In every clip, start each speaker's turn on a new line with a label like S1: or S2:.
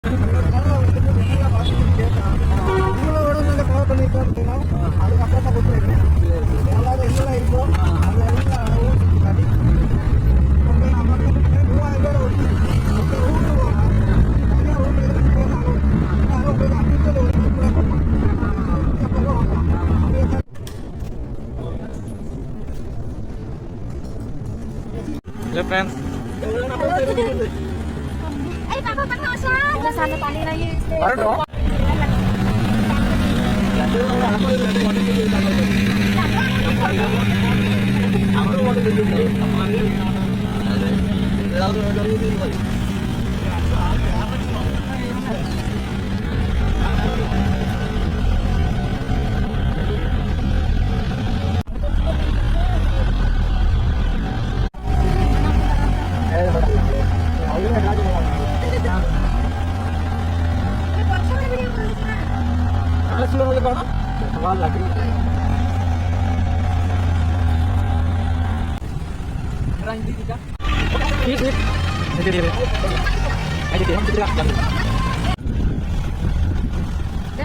S1: Hello friends.
S2: Papa Panosa, sana tali na yun.
S1: Baru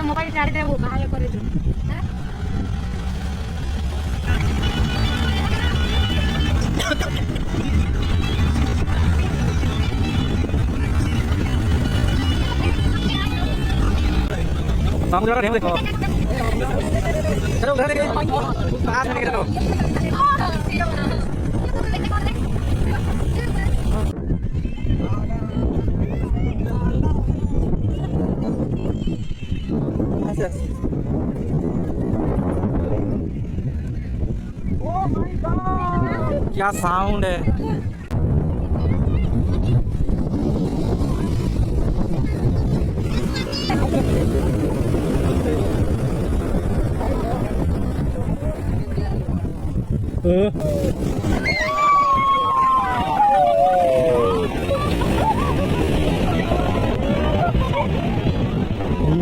S2: mobile charge दे वो बाहर कर दे
S1: सामने वाला देखो चलो उधर देखो पास में देखो क्या साउंड है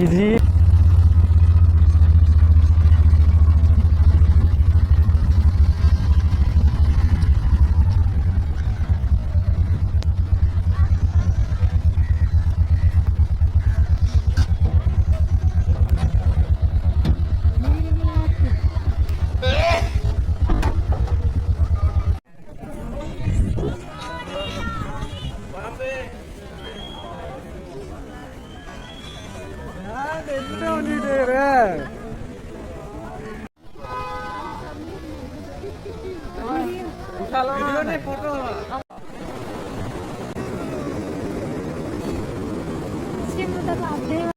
S1: इजी नहीं दे रहे फोटो